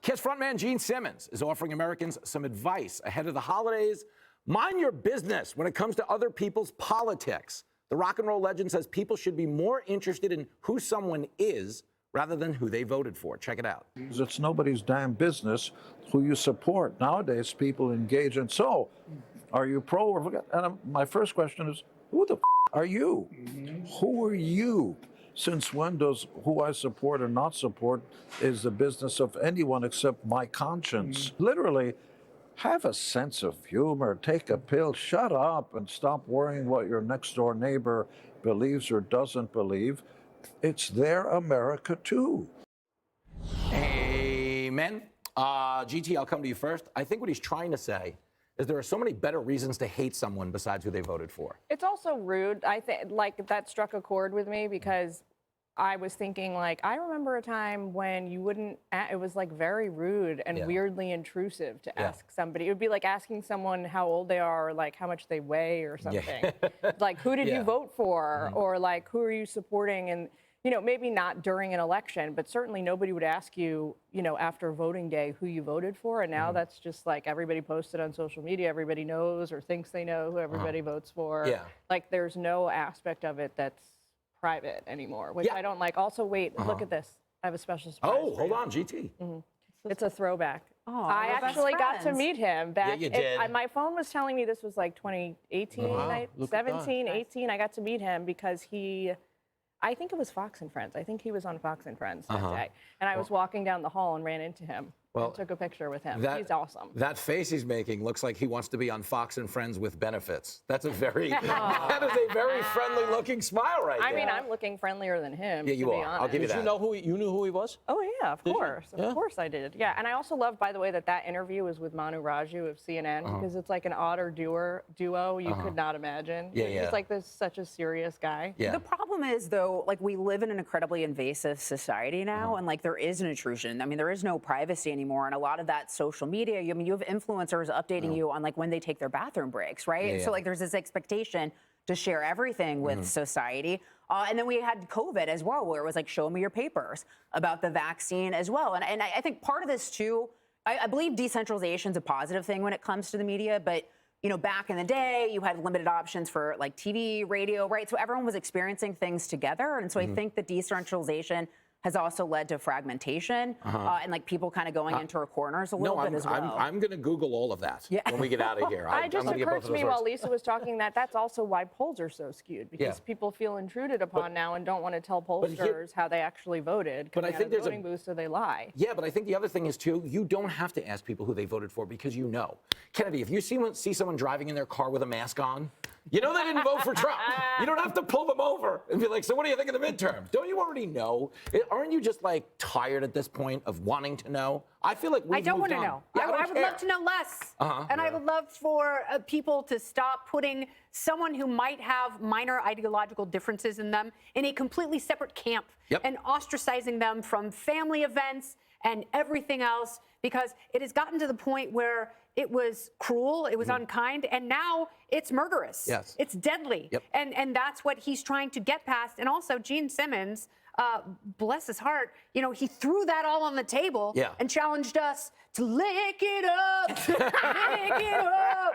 Kiss frontman Gene Simmons is offering Americans some advice ahead of the holidays. Mind your business when it comes to other people's politics. The rock and roll legend says people should be more interested in who someone is rather than who they voted for. Check it out. It's nobody's damn business who you support. Nowadays, people engage in, so, are you pro or... And my first question is, who the are you? Who are you? Since when does who I support or not support is the business of anyone except my conscience? Literally, have a sense of humor, take a pill, shut up, and stop worrying what your next door neighbor believes or doesn't believe. It's their America too. Amen. GT, I'll come to you first. I think what he's trying to say is there are so many better reasons to hate someone besides who they voted for. It's also rude. I think like that struck a chord with me because I was thinking like, I remember a time when you wouldn't, it was like very rude and weirdly intrusive to ask somebody. It would be like asking someone how old they are or like how much they weigh or something. Like, who did you vote for? Or like, who are you supporting? And, you know, maybe not during an election, but certainly nobody would ask you, you know, after voting day, who you voted for. And now that's just like everybody posted on social media. Everybody knows or thinks they know who everybody votes for. Like, there's no aspect of it that's private anymore, which I don't like. Also, wait, look at this. I have a special surprise. Oh, hold on, GT. It's a throwback. Oh, I actually got to meet him back. Yeah, you did. My phone was telling me this was like 2018, 17, 18. I got to meet him because I think it was Fox and Friends. I think he was on Fox and Friends that day. And I was walking down the hall and ran into him. And took a picture with him. He's awesome. That face he's making looks like he wants to be on Fox and Friends with benefits. That's a very, that is a very friendly looking smile right there. I mean, I'm looking friendlier than him, Yeah, you to be are. honest. I'll give you that. Did you know who you knew who he was? Oh, yeah, of course. Of course I did. Yeah, and I also love, by the way, that interview was with Manu Raju of CNN because it's like an odder duo you could not imagine. He's like such a serious guy. The problem is, though, like we live in an incredibly invasive society now, and like there is an intrusion. I mean, there is no privacy anymore, and a lot of that social media, I mean, you have influencers updating you on like when they take their bathroom breaks, right? So like there's this expectation to share everything with society. And then we had COVID as well, where it was like, show me your papers about the vaccine as well. And I think part of this too, I believe decentralization is a positive thing when it comes to the media, but you know, back in the day, you had limited options for like TV, radio, right? So everyone was experiencing things together. And so I think the decentralization has also led to fragmentation and like people kind of going into our corners a little bit as well. I'm going to Google all of that when we get out of here. It just occurred to me while Lisa was talking that's also why polls are so skewed, because people feel intruded upon now and don't want to tell pollsters how they actually voted. But I think there's voting booth, so they lie. Yeah, but I think the other thing is too, you don't have to ask people who they voted for because you know. Kennedy, if you see someone driving in their car with a mask on, you know they didn't vote for Trump. You don't have to pull them over and be like, so what do you think of the midterms? Don't you already know? Aren't you just like tired at this point of wanting to know? I feel like I don't want to know. Yeah, I would love to know less. And I would love for people to stop putting someone who might have minor ideological differences in them in a completely separate camp and ostracizing them from family events and everything else, because it has gotten to the point where it was cruel, it was unkind, and now it's murderous. Yes. It's deadly. And that's what he's trying to get past. And also, Gene Simmons, bless his heart, you know, he threw that all on the table and challenged us to lick it up, lick it up.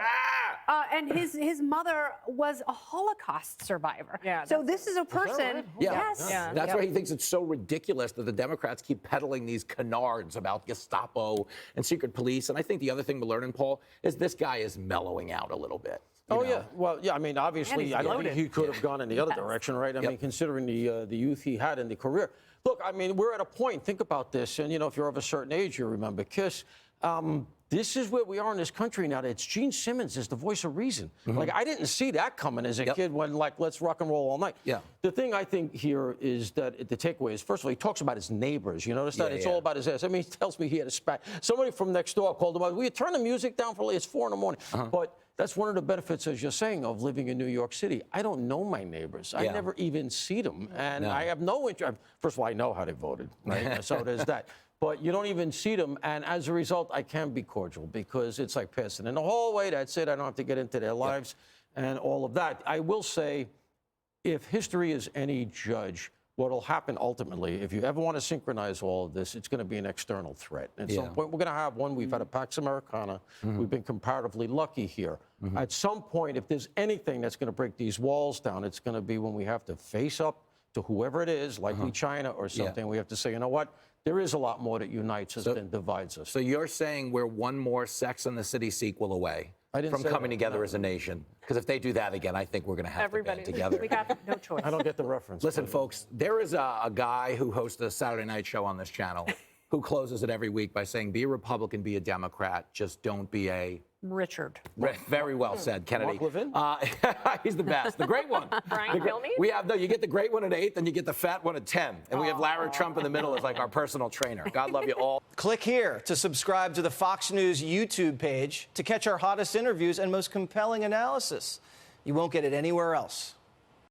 And his mother was a Holocaust survivor. So this is a person. Yes. That's why he thinks it's so ridiculous that the Democrats keep peddling these canards about Gestapo and secret police. And I think the other thing we're learning, Paul, is this guy is mellowing out a little bit. Oh, yeah. Well, yeah, I mean, obviously, I don't think he could have gone in the other direction, right? I mean, considering the youth he had in the career. Look, I mean, we're at a point, think about this, and, you know, if you're of a certain age, you remember Kiss. This is where we are in this country now. It's Gene Simmons is the voice of reason. Like, I didn't see that coming as a kid when, like, let's rock and roll all night. The thing I think here is that the takeaway is, first of all, he talks about his neighbors. You notice that? It's all about his ass. I mean, he tells me he had a spat. Somebody from next door called him up. Will you turn the music down for, it's 4 in the morning. But that's one of the benefits, as you're saying, of living in New York City. I don't know my neighbors. I never even see them. And I have no interest. First of all, I know how they voted, right? So there's that. But you don't even see them, and as a result, I can be cordial because it's like passing in the hallway. That's it. I don't have to get into their lives and all of that. I will say, if history is any judge, what'll happen ultimately, if you ever want to synchronize all of this, it's going to be an external threat. At some point, we're going to have one. We've had a Pax Americana. We've been comparatively lucky here. At some point, if there's anything that's going to break these walls down, it's going to be when we have to face up to whoever it is, likely China or something. We have to say, you know what? There is a lot more that unites us than divides us. So you're saying we're one more Sex and the City sequel away from coming together as a nation? Because if they do that again, I think we're going to have to band together. We got no choice. I don't get the reference. Listen, folks, there is a guy who hosts a Saturday night show on this channel who closes it every week by saying, be a Republican, be a Democrat, just don't be a... Richard. Very well said, Kennedy. Mark Levin? He's the best, the great one. Brian Kilmeade? We have, no, you get the great one at 8, then you get the fat one at 10. And we have Larry Trump in the middle as like our personal trainer. God love you all. Click here to subscribe to the Fox News YouTube page to catch our hottest interviews and most compelling analysis. You won't get it anywhere else.